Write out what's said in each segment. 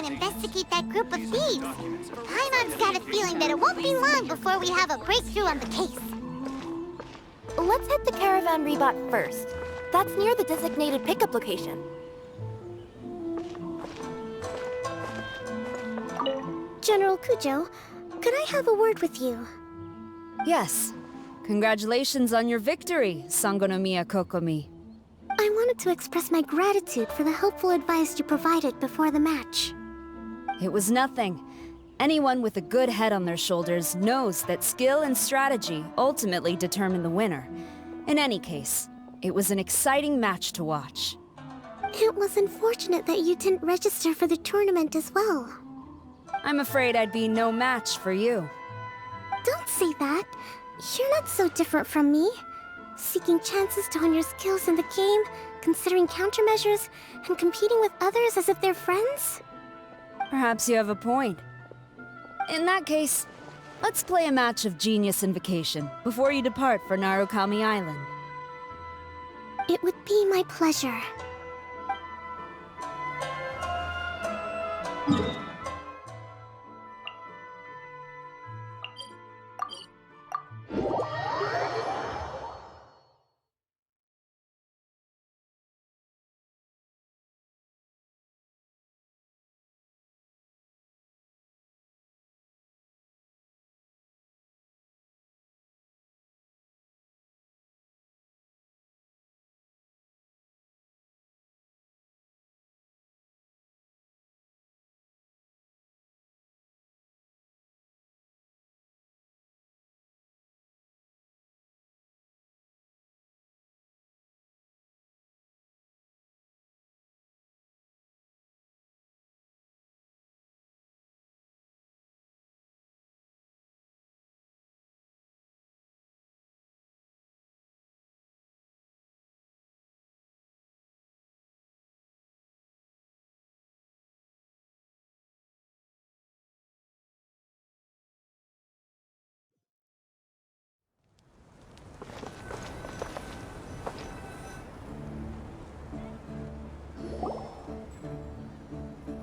and investigate that group of thieves. Paimon's got a feeling that it won't be long before we have a breakthrough on the case. Let's head to Caravan Rebot first. That's near the designated pickup location. General Kujo, could I have a word with you? Yes. Congratulations on your victory, Sangonomiya Kokomi. I wanted to express my gratitude for the helpful advice you provided before the match. It was nothing. Anyone with a good head on their shoulders knows that skill and strategy ultimately determine the winner. In any case, it was an exciting match to watch. It was unfortunate that you didn't register for the tournament as well. I'm afraid I'd be no match for you. Don't say that. You're not so different from me. Seeking chances to hone your skills in the game, considering countermeasures, and competing with others as if they're friends? Perhaps you have a point. In that case, let's play a match of Genius Invocation before you depart for Narukami Island. It would be my pleasure.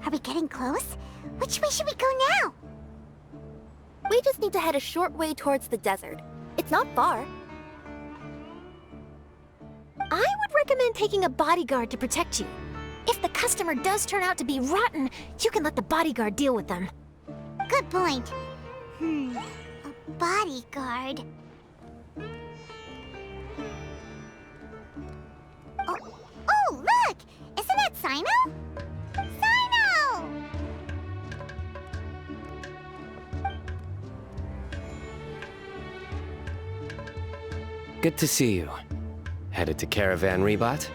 Are we getting close? Which way should we go now? We just need to head a short way towards the desert. It's not far. I would recommend taking a bodyguard to protect you. If the customer does turn out to be rotten, you can let the bodyguard deal with them. Good point. A bodyguard. Oh, look! Isn't that Sino? Sino! Good to see you. Headed to Caravan Rebot?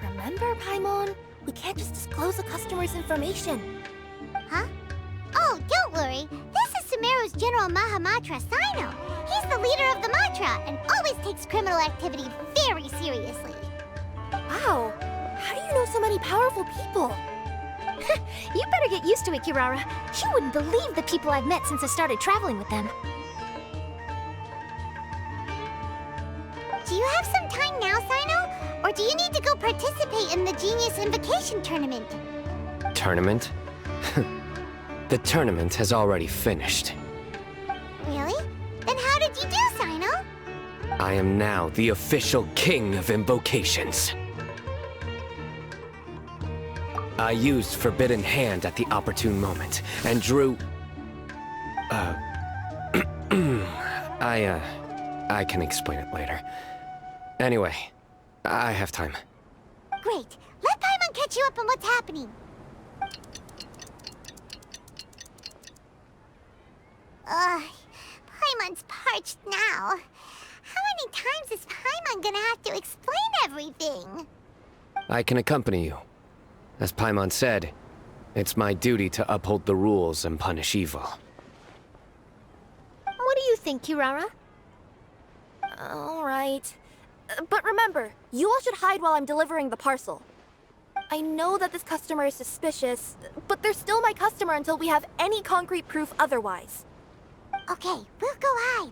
Remember, Paimon? We can't just disclose the customer's information. Huh? Oh, don't worry. This is Sumeru's General Mahamatra, Sino. He's the leader of the Matra and always takes criminal activity very seriously. Wow! How do you know so many powerful people? You better get used to it, Kirara. You wouldn't believe the people I've met since I started traveling with them. Do you have some time now, Sino? Or do you need to go participate in the Genius Invocation Tournament? Tournament? The tournament has already finished. Really? Then how did you do, Sino? I am now the official king of invocations. I used Forbidden Hand at the opportune moment, and drew... I can explain it later. Anyway, I have time. Great. Let Paimon catch you up on what's happening. Paimon's parched now. How many times is Paimon gonna have to explain everything? I can accompany you. As Paimon said, it's my duty to uphold the rules and punish evil. What do you think, Kirara? All right. But remember, you all should hide while I'm delivering the parcel. I know that this customer is suspicious, but they're still my customer until we have any concrete proof otherwise. Okay, we'll go hide.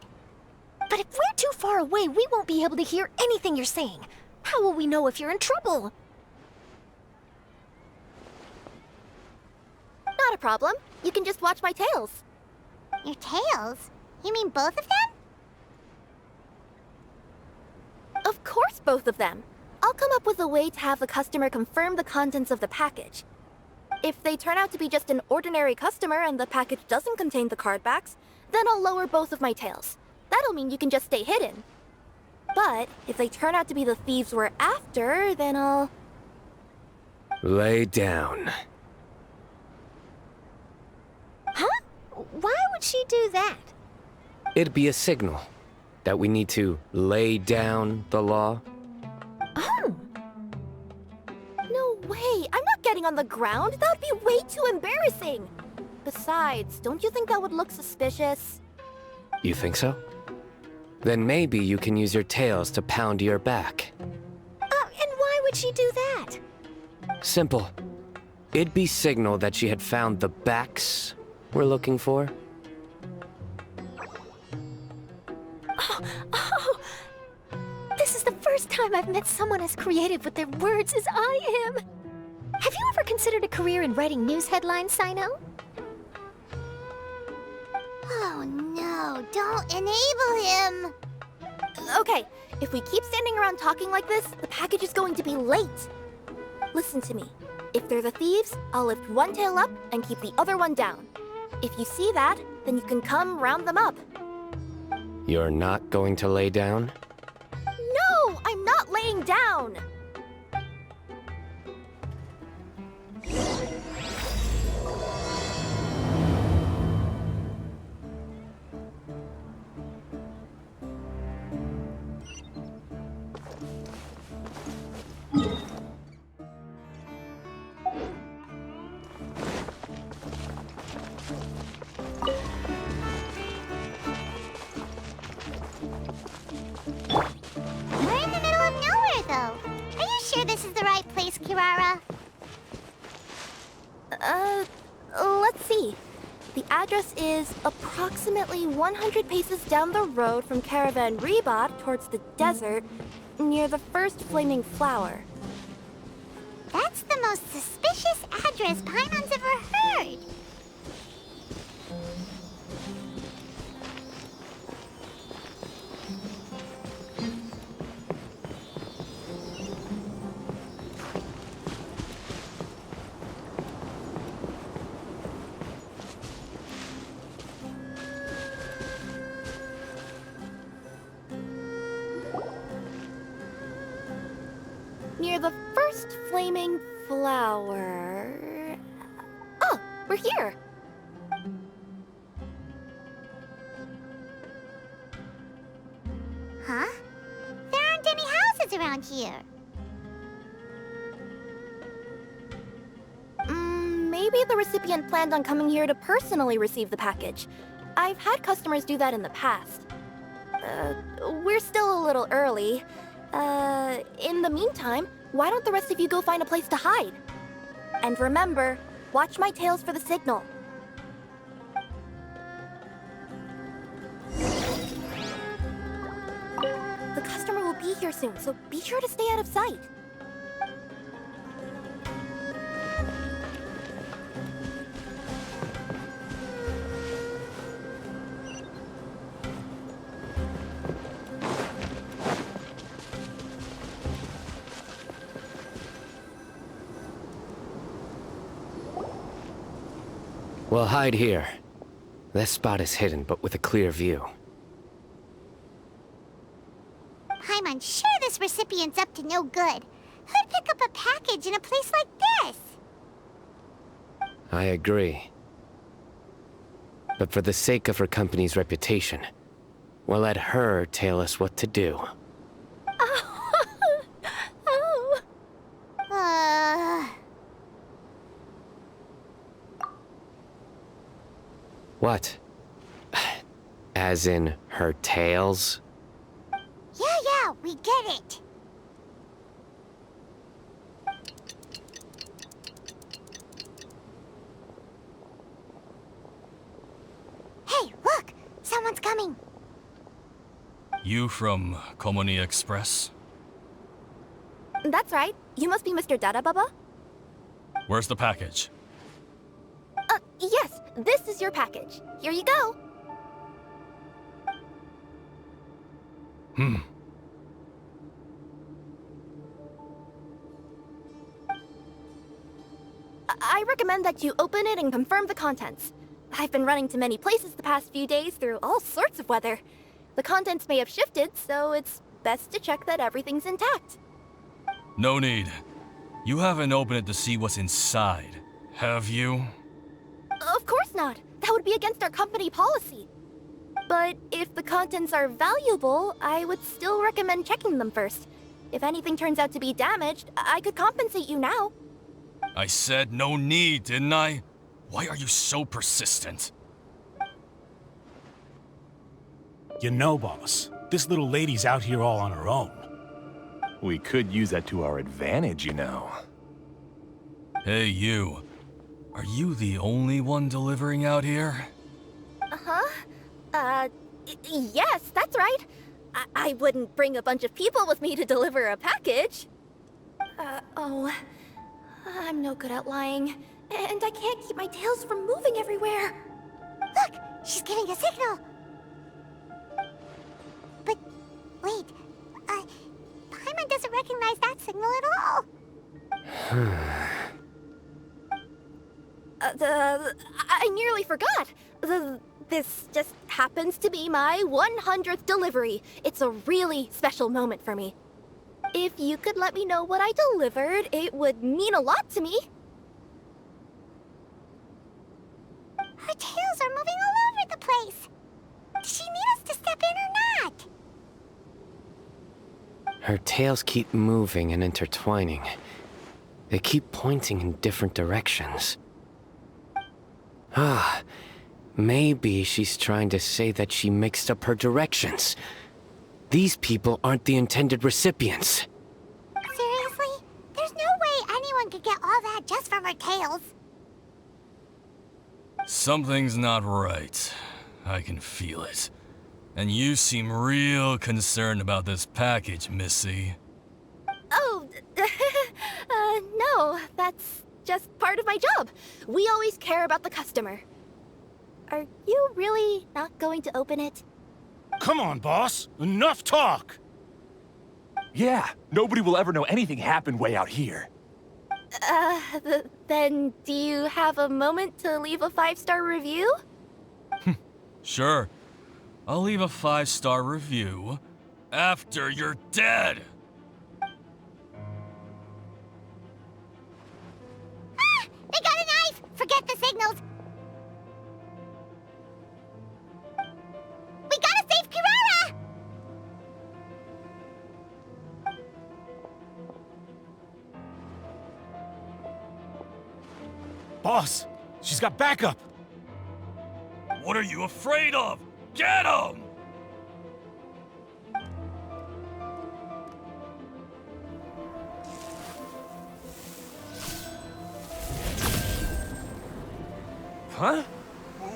But if we're too far away, we won't be able to hear anything you're saying. How will we know if you're in trouble? Not a problem. You can just watch my tails. Your tails? You mean both of them? Of course, both of them. I'll come up with a way to have the customer confirm the contents of the package. If they turn out to be just an ordinary customer and the package doesn't contain the card backs, then I'll lower both of my tails. That'll mean you can just stay hidden. But if they turn out to be the thieves we're after, then I'll... Lay down. Huh? Why would she do that? It'd be a signal that we need to lay down the law. Oh, No way! I'm not getting on the ground! That would be way too embarrassing! Besides, don't you think that would look suspicious? You think so? Then maybe you can use your tails to pound your back. and why would she do that? Simple. It'd be signal that she had found the backs we're looking for. Oh, this is the first time I've met someone as creative with their words as I am. Have you ever considered a career in writing news headlines, Sino? Oh no, don't enable him! Okay, if we keep standing around talking like this, the package is going to be late. Listen to me. If they're the thieves, I'll lift one tail up and keep the other one down. If you see that, then you can come round them up. You're not going to lay down? No, I'm not laying down! We're in the middle of nowhere, though. Are you sure this is the right place, Kirara? Let's see. The address is approximately 100 paces down the road from Caravan Rebat towards the desert, near the first flaming flower. That's the most suspicious address Paimon's ever heard. Near the first flaming flower... Oh, we're here! Huh? There aren't any houses around here. Maybe the recipient planned on coming here to personally receive the package. I've had customers do that in the past. We're still a little early. In the meantime, why don't the rest of you go find a place to hide? And remember, watch my tails for the signal. The customer will be here soon, so be sure to stay out of sight. We'll hide here. This spot is hidden, but with a clear view. Paimon's sure this recipient's up to no good. Who'd pick up a package in a place like this? I agree. But for the sake of her company's reputation, we'll let her tell us what to do. Oh. What? As in her tails? Yeah, we get it. Hey, look! Someone's coming. You from Komoni Express? That's right. You must be Mr. Dada Baba? Where's the package? Yes, this is your package. Here you go. I recommend that you open it and confirm the contents. I've been running to many places the past few days through all sorts of weather. The contents may have shifted, so it's best to check that everything's intact. No need. You haven't opened it to see what's inside, have you? Of course not. That would be against our company policy. But if the contents are valuable, I would still recommend checking them first. If anything turns out to be damaged, I could compensate you now. I said no need, didn't I? Why are you so persistent? You know, boss, this little lady's out here all on her own. We could use that to our advantage, you know. Hey, you. Are you the only one delivering out here? Yes, that's right. I wouldn't bring a bunch of people with me to deliver a package. I'm no good at lying. And I can't keep my tails from moving everywhere. Look! She's giving a signal! But, wait, Paimon doesn't recognize that signal at all! I nearly forgot. This just happens to be my 100th delivery. It's a really special moment for me. If you could let me know what I delivered, it would mean a lot to me. Her tails are moving all over the place! Does she need us to step in or not? Her tails keep moving and intertwining. They keep pointing in different directions. Ah, maybe she's trying to say that she mixed up her directions. These people aren't the intended recipients. Seriously? There's no way anyone could get all that just from her tails. Something's not right. I can feel it. And you seem real concerned about this package, Missy. Oh, no, that's just part of my job. We always care about the customer. Are you really not going to open it? Come on, boss. Enough talk! Yeah, nobody will ever know anything happened way out here. Then do you have a moment to leave a 5-star review? Sure. I'll leave a 5-star review after you're dead. Ah! They got a knife! Forget the signals! We gotta save Kirara! Boss, she's got backup! What are you afraid of? Get him! Huh?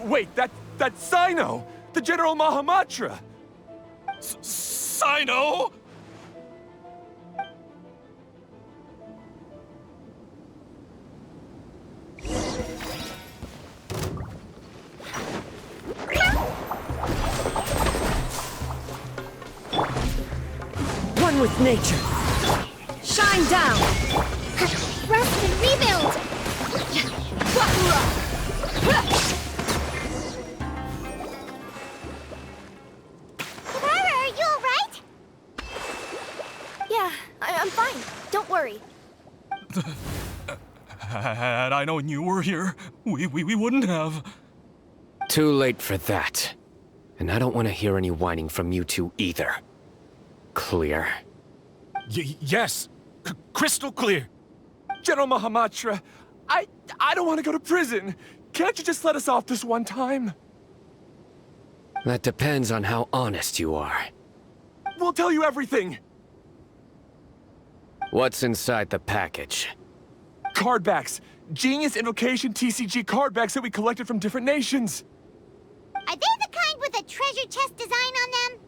Wait, that's Sino! The General Mahamatra! Sino? One with nature. Shine down! Rest and rebuild! Kirara, are you alright? Yeah, I'm fine. Don't worry. Had I known you were here, we wouldn't have. Too late for that. And I don't want to hear any whining from you two either. Clear? Yes. Crystal clear. General Mahamatra, I don't want to go to prison. Can't you just let us off this one time? That depends on how honest you are. We'll tell you everything. What's inside the package? Card backs. Genius Invocation TCG card backs that we collected from different nations. Are they the kind with a treasure chest design on them?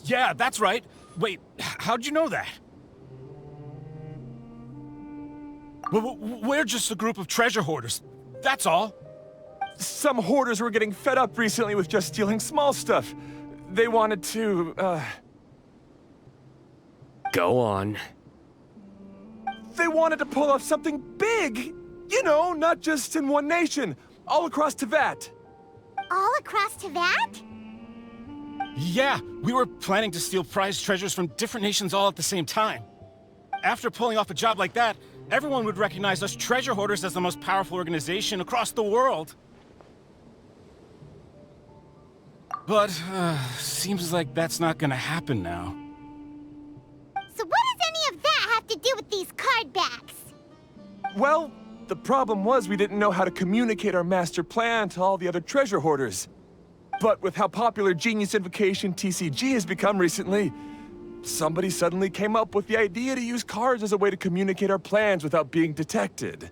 Yeah, that's right. Wait, how'd you know that? We're just a group of treasure hoarders. That's all. some hoarders were getting fed up recently with just stealing small stuff. They wanted to, Go on. They wanted to pull off something big! You know, not just in one nation, all across Teyvat. All across Teyvat? Yeah, we were planning to steal prized treasures from different nations all at the same time. After pulling off a job like that, everyone would recognize us treasure hoarders as the most powerful organization across the world. But, seems like that's not gonna happen now. So what does any of that have to do with these card backs? Well, the problem was we didn't know how to communicate our master plan to all the other treasure hoarders. But with how popular Genius Invocation TCG has become recently, somebody suddenly came up with the idea to use cards as a way to communicate our plans without being detected.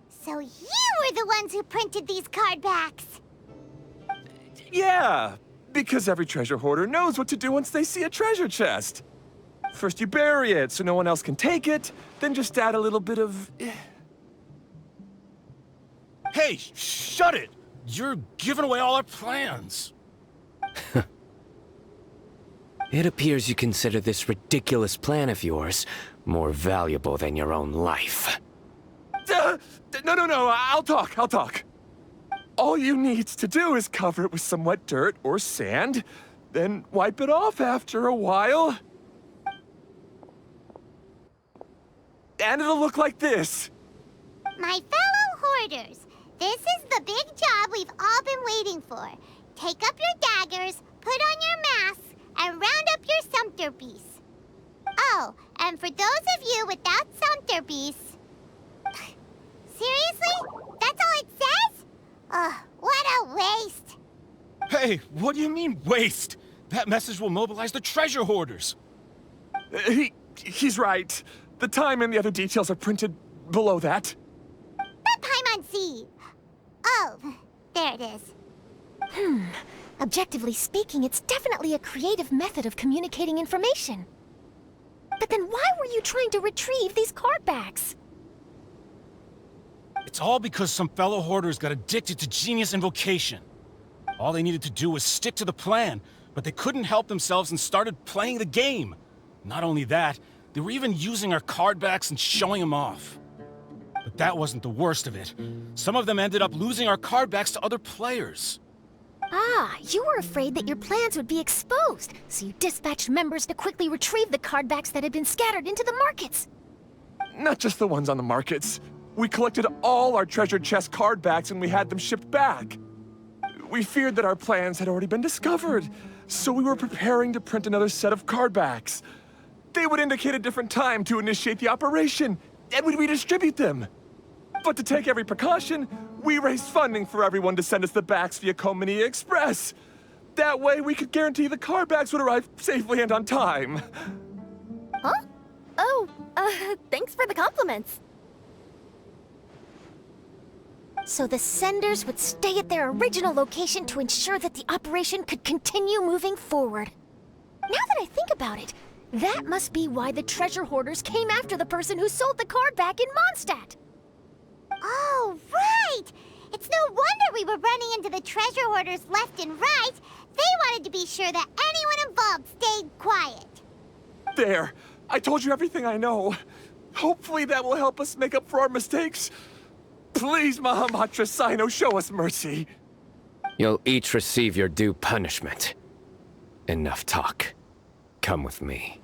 So you were the ones who printed these card backs? Yeah, because every treasure hoarder knows what to do once they see a treasure chest. First you bury it so no one else can take it, then just add a little bit of... Hey, shut it! You're giving away all our plans. It appears you consider this ridiculous plan of yours more valuable than your own life. No, I'll talk. All you need to do is cover it with some wet dirt or sand, then wipe it off after a while. And it'll look like this. My fellow hoarders, this is the big job we've all been waiting for. Take up your daggers, put on your masks, and round up your Sumpterbeasts. Oh, and for those of you without Sumpterbeasts... Seriously? That's all it says? Ugh, what a waste. Hey, what do you mean, waste? That message will mobilize the treasure hoarders. He's right. The time and the other details are printed below that. That Paimon. Oh, there it is. Objectively speaking, it's definitely a creative method of communicating information. But then why were you trying to retrieve these card backs? It's all because some fellow hoarders got addicted to Genius Invocation. All they needed to do was stick to the plan, but they couldn't help themselves and started playing the game. Not only that, they were even using our card backs and showing them off. But that wasn't the worst of it. Some of them ended up losing our card backs to other players. Ah, you were afraid that your plans would be exposed, so you dispatched members to quickly retrieve the card backs that had been scattered into the markets. Not just the ones on the markets. We collected all our treasure chest card backs and we had them shipped back. We feared that our plans had already been discovered, so we were preparing to print another set of card backs. They would indicate a different time to initiate the operation, and we'd redistribute them. But to take every precaution, we raised funding for everyone to send us the backs via Komini Express. That way, we could guarantee the card backs would arrive safely and on time. Huh? Oh, thanks for the compliments. So the senders would stay at their original location to ensure that the operation could continue moving forward. Now that I think about it, that must be why the treasure hoarders came after the person who sold the card back in Mondstadt. Oh, right! It's no wonder we were running into the treasure hoarders left and right. They wanted to be sure that anyone involved stayed quiet. There. I told you everything I know. Hopefully that will help us make up for our mistakes. Please, Mahamatra Sino, show us mercy. You'll each receive your due punishment. Enough talk. Come with me.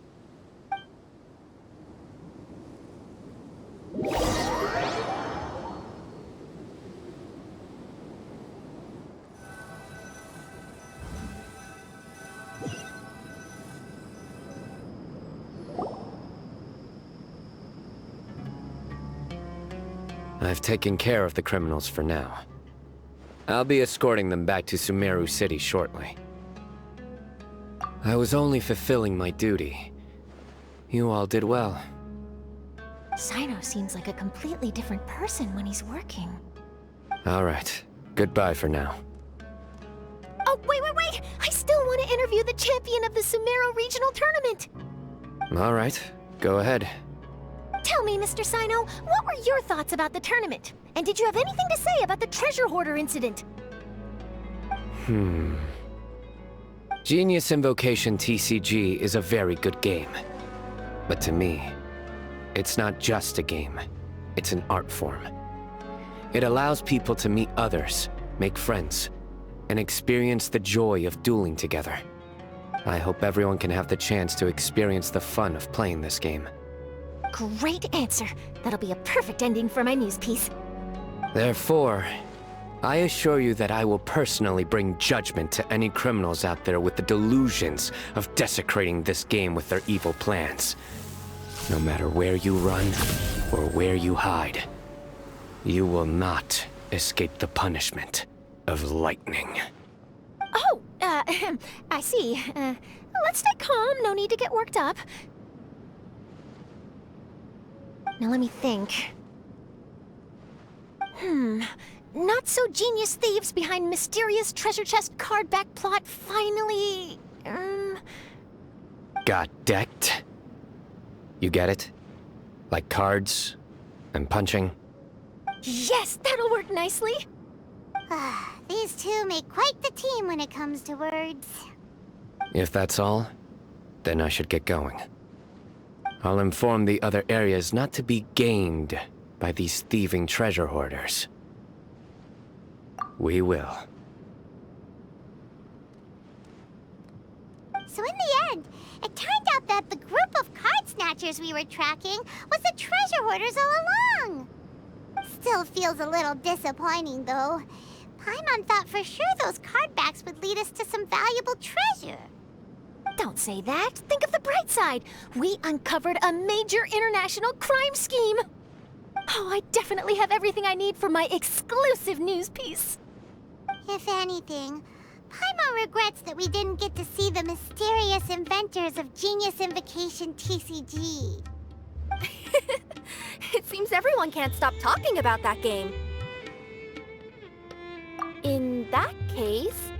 I've taken care of the criminals for now. I'll be escorting them back to Sumeru City shortly. I was only fulfilling my duty. You all did well. Sino seems like a completely different person when he's working. All right. Goodbye for now. Oh, wait! I still want to interview the champion of the Sumeru Regional Tournament! All right. Go ahead. Tell me, Mr. Sino, what were your thoughts about the tournament? And did you have anything to say about the treasure hoarder incident? Genius Invocation TCG is a very good game. But to me, it's not just a game. It's an art form. It allows people to meet others, make friends, and experience the joy of dueling together. I hope everyone can have the chance to experience the fun of playing this game. Great answer. That'll be a perfect ending for my news piece. Therefore, I assure you that I will personally bring judgment to any criminals out there with the delusions of desecrating this game with their evil plans. No matter where you run or where you hide, you will not escape the punishment of lightning. Oh, I see. Let's stay calm. No need to get worked up. Now let me think. Not so genius thieves behind mysterious treasure chest card back plot finally... Got decked? You get it? Like cards and punching? Yes, that'll work nicely. These two make quite the team when it comes to words. If that's all, then I should get going. I'll inform the other areas not to be gained by these thieving treasure hoarders. We will. So in the end, it turned out that the group of card snatchers we were tracking was the treasure hoarders all along. Still feels a little disappointing, though. Paimon thought for sure those card backs would lead us to some valuable treasure. Don't say that. Think of the bright side. We uncovered a major international crime scheme. Oh, I definitely have everything I need for my exclusive news piece. If anything, Paimon regrets that we didn't get to see the mysterious inventors of Genius Invocation TCG. It seems everyone can't stop talking about that game. In that case,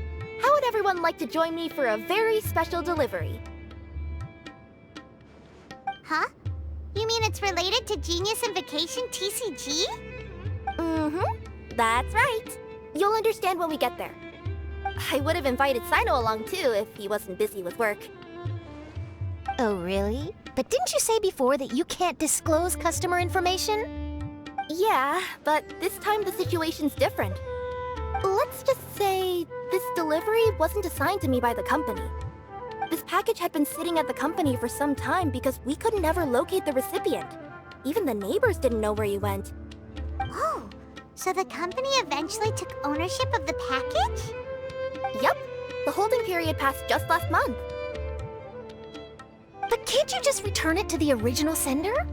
how would everyone like to join me for a very special delivery? Huh? You mean it's related to Genius Invocation TCG? That's right. You'll understand when we get there. I would have invited Sino along too if he wasn't busy with work. Oh, really? But didn't you say before that you can't disclose customer information? Yeah, but this time the situation's different. Let's just say this delivery wasn't assigned to me by the company. This package had been sitting at the company for some time because we could never locate the recipient. Even the neighbors didn't know where he went. Oh, so the company eventually took ownership of the package? Yep, the holding period passed just last month. But can't you just return it to the original sender?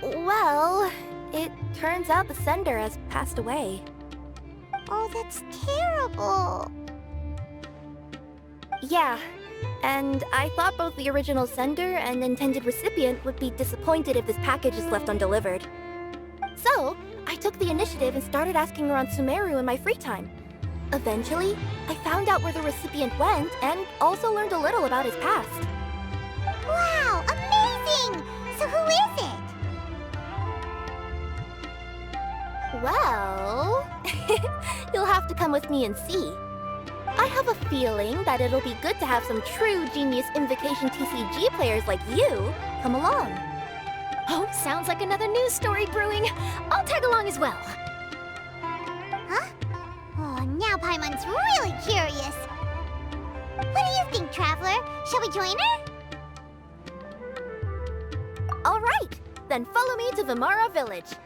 Well, it turns out the sender has passed away. Oh, that's terrible. Yeah, and I thought both the original sender and intended recipient would be disappointed if this package is left undelivered. So, I took the initiative and started asking around Sumeru in my free time. Eventually, I found out where the recipient went and also learned a little about his past. Wow, amazing! So who is it? Well, you'll have to come with me and see. I have a feeling that it'll be good to have some true Genius Invocation TCG players like you come along. Oh, sounds like another news story brewing. I'll tag along as well. Huh? Oh, now Paimon's really curious. What do you think, Traveler? Shall we join her? All right, then follow me to Vimara Village.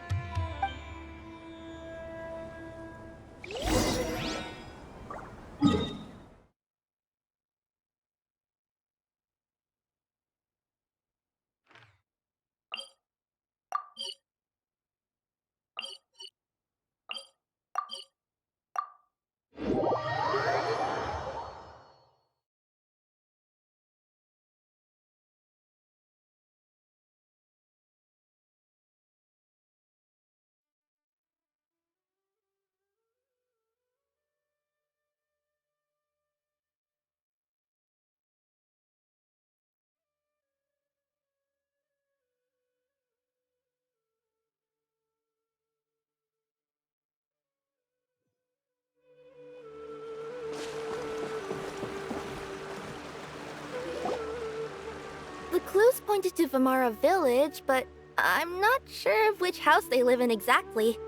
pointed to Vamara Village, but I'm not sure of which house they live in exactly.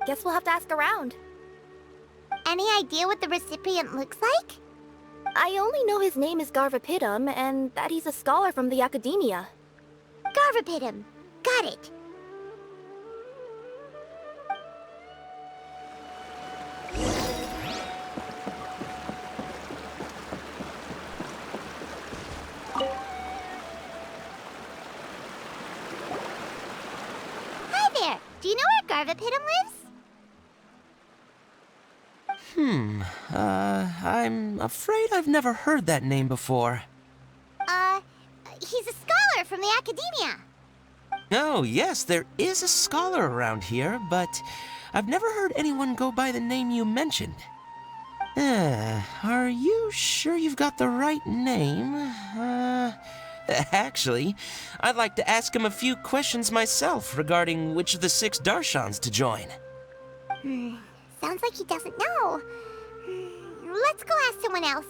Guess we'll have to ask around. Any idea what the recipient looks like? I only know his name is Garvapitum, and that he's a scholar from the Academia. Garvapitum. Got it. Hi there. Do you know where Garvapitum lives? I'm afraid I've never heard that name before. He's a scholar from the Academia. Oh, yes, there is a scholar around here, but I've never heard anyone go by the name you mentioned. Are you sure you've got the right name? Actually, I'd like to ask him a few questions myself regarding which of the 6 Darshans to join. Sounds like he doesn't know. Let's go ask someone else.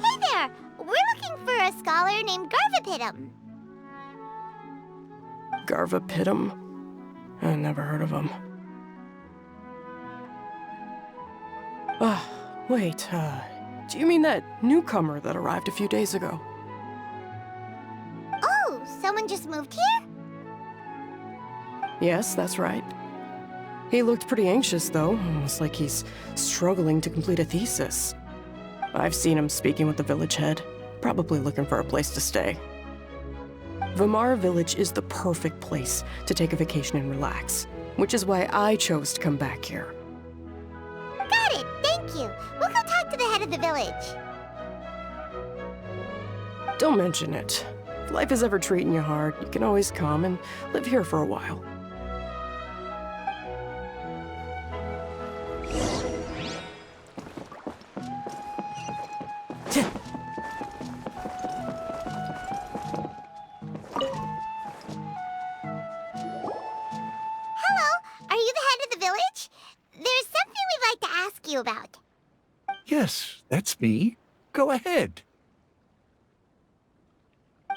Hey there! We're looking for a scholar named Garvapitum. Garvapitum? I never heard of him. Wait, do you mean that newcomer that arrived a few days ago? Oh, someone just moved here? Yes, that's right. He looked pretty anxious, though. Almost like he's struggling to complete a thesis. I've seen him speaking with the village head, probably looking for a place to stay. Vamara Village is the perfect place to take a vacation and relax, which is why I chose to come back here. Got it, thank you. We'll go talk to the head of the village. Don't mention it. If life is ever treating you hard, you can always come and live here for a while. Are you the head of the village? There's something we'd like to ask you about. Yes, that's me. Go ahead.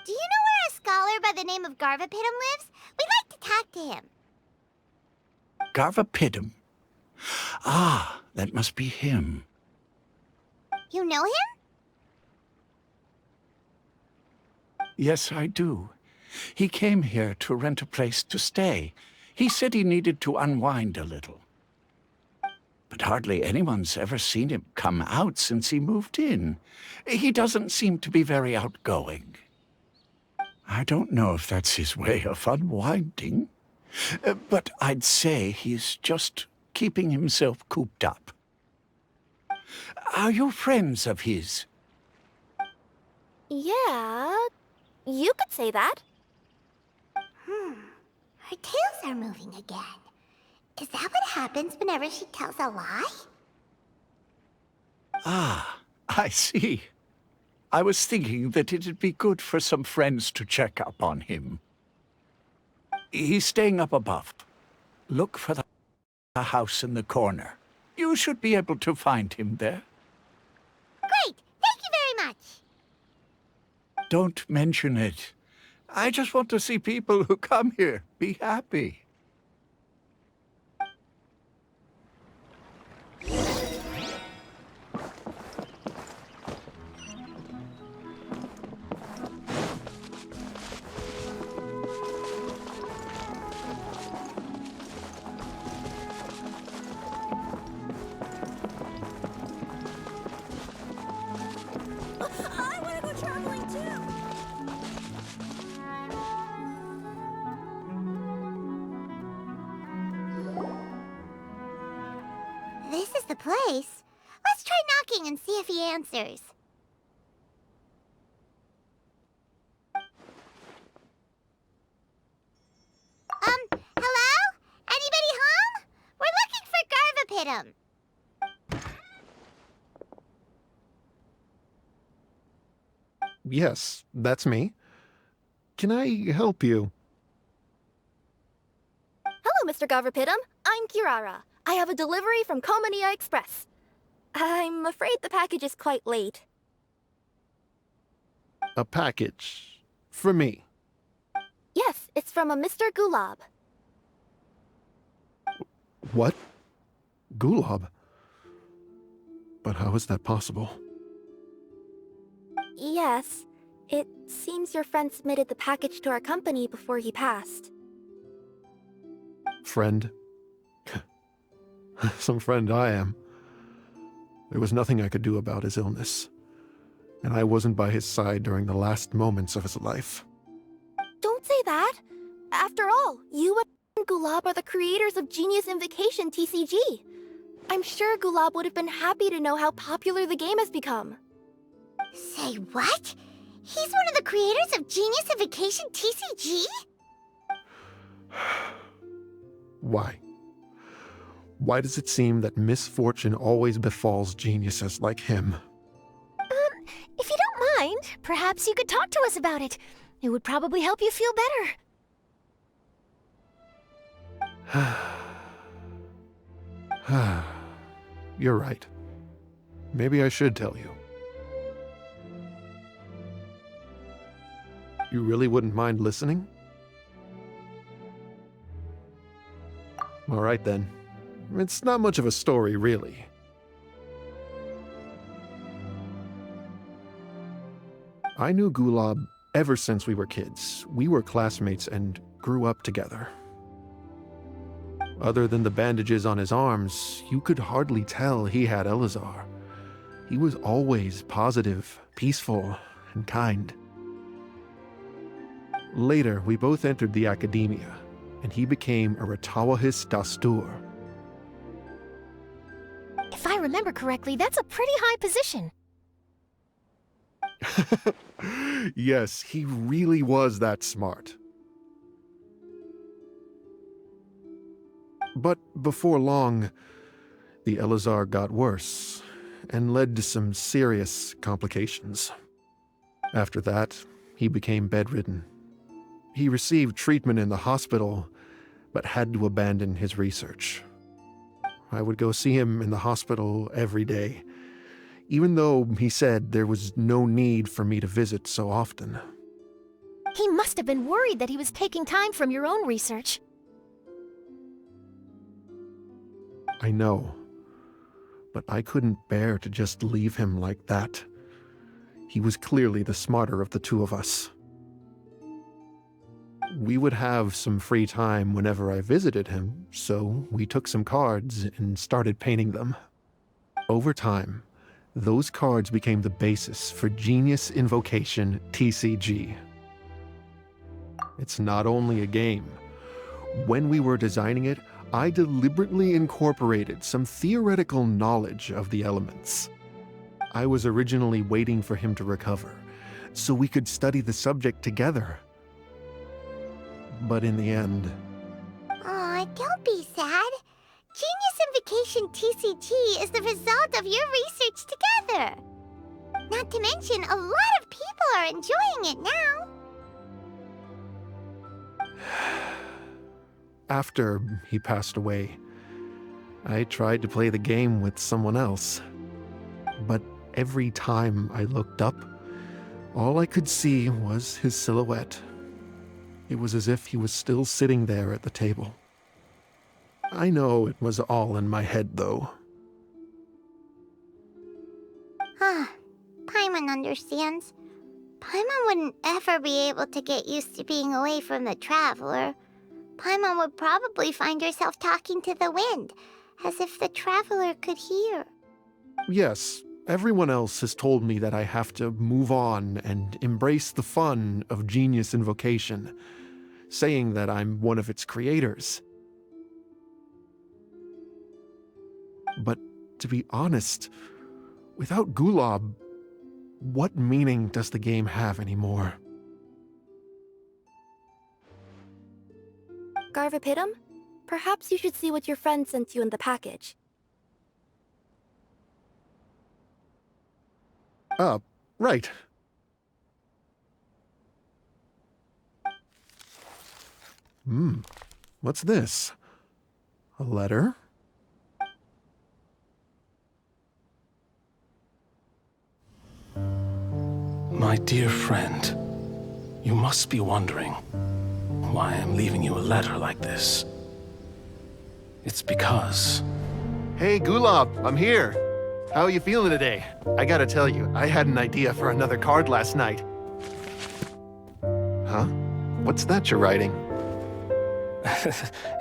Do you know where a scholar by the name of Garvapitum lives? We'd like to talk to him. Garvapitum. Ah, that must be him. You know him? Yes, I do. He came here to rent a place to stay. He said he needed to unwind a little. But hardly anyone's ever seen him come out since he moved in. He doesn't seem to be very outgoing. I don't know if that's his way of unwinding, but I'd say he's just keeping himself cooped up. Are you friends of his? Yeah, you could say that. Her tails are moving again. Is that what happens whenever she tells a lie? Ah, I see. I was thinking that it'd be good for some friends to check up on him. He's staying up above. Look for the house in the corner. You should be able to find him there. Great! Thank you very much! Don't mention it. I just want to see people who come here be happy. I want to go traveling too! This is the place. Let's try knocking and see if he answers. Hello? Anybody home? We're looking for Garvapitum. Yes, that's me. Can I help you? Hello, Mr. Garverpitum. I'm Kirara. I have a delivery from Komania Express. I'm afraid the package is quite late. A package. For me. Yes, it's from a Mr. Gulab. What? Gulab? But how is that possible? Yes. It seems your friend submitted the package to our company before he passed. Friend? Some friend I am. There was nothing I could do about his illness, and I wasn't by his side during the last moments of his life. Don't say that! After all, you and Gulab are the creators of Genius Invocation TCG. I'm sure Gulab would have been happy to know how popular the game has become. Say what? He's one of the creators of Genius Invocation TCG? Why? Why does it seem that misfortune always befalls geniuses like him? If you don't mind, perhaps you could talk to us about it. It would probably help you feel better. You're right. Maybe I should tell you. You really wouldn't mind listening? All right then. It's not much of a story, really. I knew Gulab ever since we were kids. We were classmates and grew up together. Other than the bandages on his arms, you could hardly tell he had Elazar. He was always positive, peaceful, and kind. Later, we both entered the academia, and he became a Ratawahis Dastur. If I remember correctly, that's a pretty high position. Yes, he really was that smart. But before long, the Elazar got worse and led to some serious complications. After that, he became bedridden. He received treatment in the hospital, but had to abandon his research. I would go see him in the hospital every day, even though he said there was no need for me to visit so often. He must have been worried that he was taking time from your own research. I know, but I couldn't bear to just leave him like that. He was clearly the smarter of the two of us. We would have some free time whenever I visited him, so we took some cards and started painting them. Over time, those cards became the basis for Genius Invocation TCG. It's not only a game. When we were designing it, I deliberately incorporated some theoretical knowledge of the elements. I was originally waiting for him to recover, so we could study the subject together. But in the end... Aw, don't be sad. Genius Invocation TCG is the result of your research together. Not to mention, a lot of people are enjoying it now. After he passed away, I tried to play the game with someone else. But every time I looked up, all I could see was his silhouette. It was as if he was still sitting there at the table. I know it was all in my head, though. Paimon understands. Paimon wouldn't ever be able to get used to being away from the Traveler. Paimon would probably find herself talking to the wind, as if the Traveler could hear. Yes, everyone else has told me that I have to move on and embrace the fun of Genius Invocation, saying that I'm one of its creators. But to be honest, without Gulab, what meaning does the game have anymore? Garvapitum, perhaps you should see what your friend sent you in the package. Right. What's this? A letter? My dear friend, you must be wondering why I'm leaving you a letter like this. It's because... Hey, Gulab, I'm here. How are you feeling today? I gotta tell you, I had an idea for another card last night. Huh? What's that you're writing?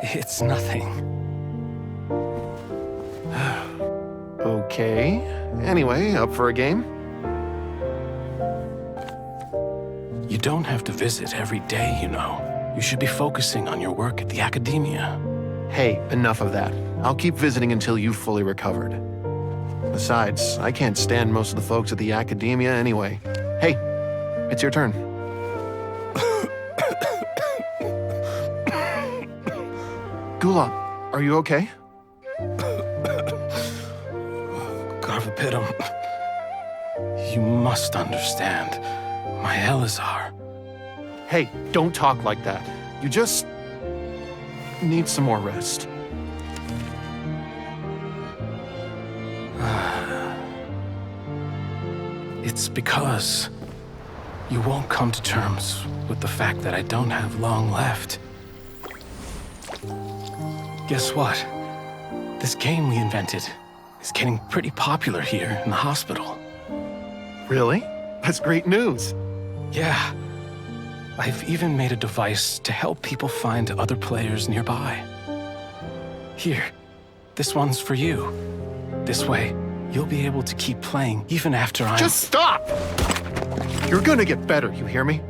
It's nothing. Okay. Anyway, up for a game? You don't have to visit every day, you know. You should be focusing on your work at the academia. Hey, enough of that. I'll keep visiting until you've fully recovered. Besides, I can't stand most of the folks at the academia anyway. Hey, it's your turn. Gulab, are you okay? Garvapitum, you must understand. My Elazar. Hey, don't talk like that. You just need some more rest. It's because you won't come to terms with the fact that I don't have long left. Guess what? This game we invented is getting pretty popular here in the hospital. Really? That's great news. Yeah. I've even made a device to help people find other players nearby. Here, this one's for you. This way, you'll be able to keep playing even after I'm— Just stop! You're gonna get better, you hear me?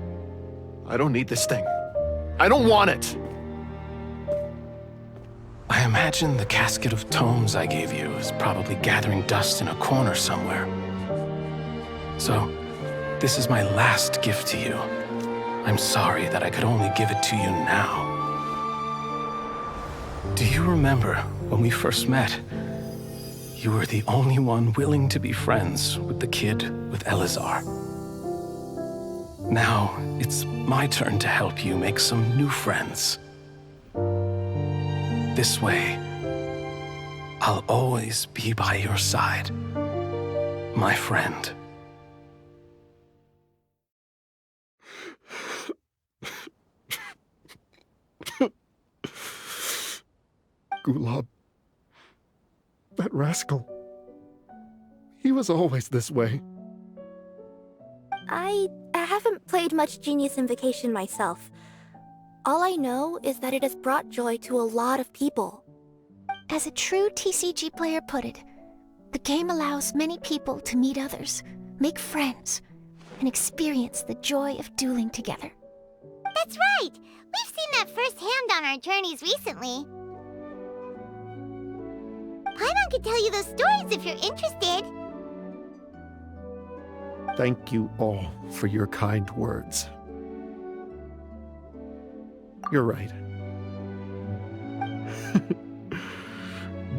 I don't need this thing. I don't want it! I imagine the casket of tomes I gave you is probably gathering dust in a corner somewhere. So, this is my last gift to you. I'm sorry that I could only give it to you now. Do you remember when we first met? You were the only one willing to be friends with the kid with Elazar. Now, it's my turn to help you make some new friends. This way, I'll always be by your side, my friend. Gulab. That rascal. He was always this way. I haven't played much Genius Invocation myself. All I know is that it has brought joy to a lot of people. As a true TCG player put it, the game allows many people to meet others, make friends, and experience the joy of dueling together. That's right! We've seen that firsthand on our journeys recently. Paimon could tell you those stories if you're interested. Thank you all for your kind words. You're right.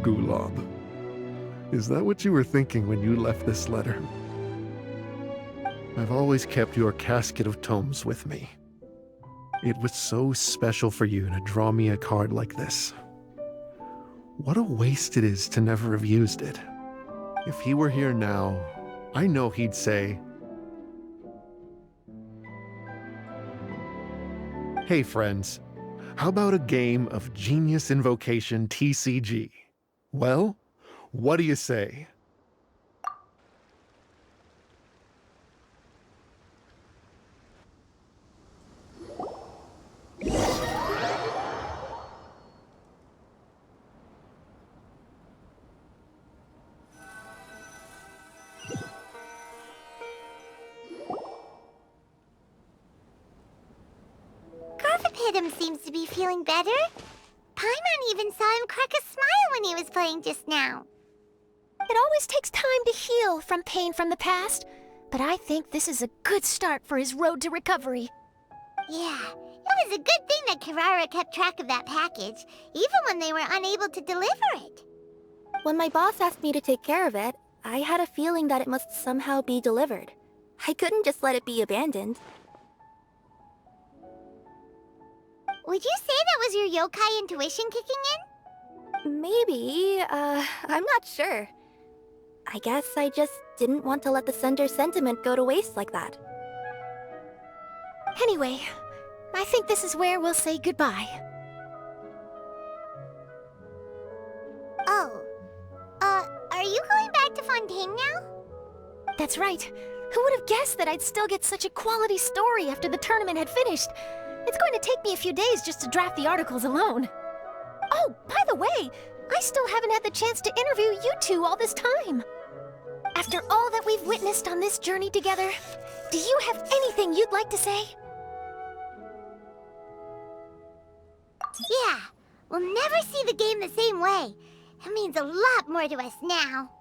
Gulab. Is that what you were thinking when you left this letter? I've always kept your casket of tomes with me. It was so special for you to draw me a card like this. What a waste it is to never have used it. If he were here now, I know he'd say, "Hey friends, how about a game of Genius Invocation TCG? Well, what do you say?" Garvapitum seems to be feeling better. Paimon even saw him crack a smile when he was playing just now. It always takes time to heal from pain from the past, but I think this is a good start for his road to recovery. Yeah, it was a good thing that Kirara kept track of that package, even when they were unable to deliver it. When my boss asked me to take care of it, I had a feeling that it must somehow be delivered. I couldn't just let it be abandoned. Would you say that was your yokai intuition kicking in? Maybe, I'm not sure. I guess I just didn't want to let the sender's sentiment go to waste like that. Anyway, I think this is where we'll say goodbye. Oh. Are you going back to Fontaine now? That's right. Who would have guessed that I'd still get such a quality story after the tournament had finished? It's going to take me a few days just to draft the articles alone. Oh, by the way, I still haven't had the chance to interview you two all this time. After all that we've witnessed on this journey together, do you have anything you'd like to say? Yeah, we'll never see the game the same way. It means a lot more to us now.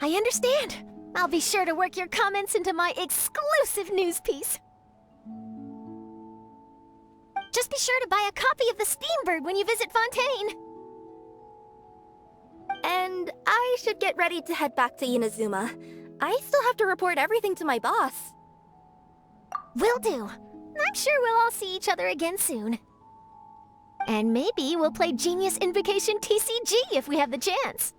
I understand. I'll be sure to work your comments into my exclusive news piece. Just be sure to buy a copy of the Steambird when you visit Fontaine. And I should get ready to head back to Inazuma. I still have to report everything to my boss. Will do. I'm sure we'll all see each other again soon. And maybe we'll play Genius Invocation TCG if we have the chance.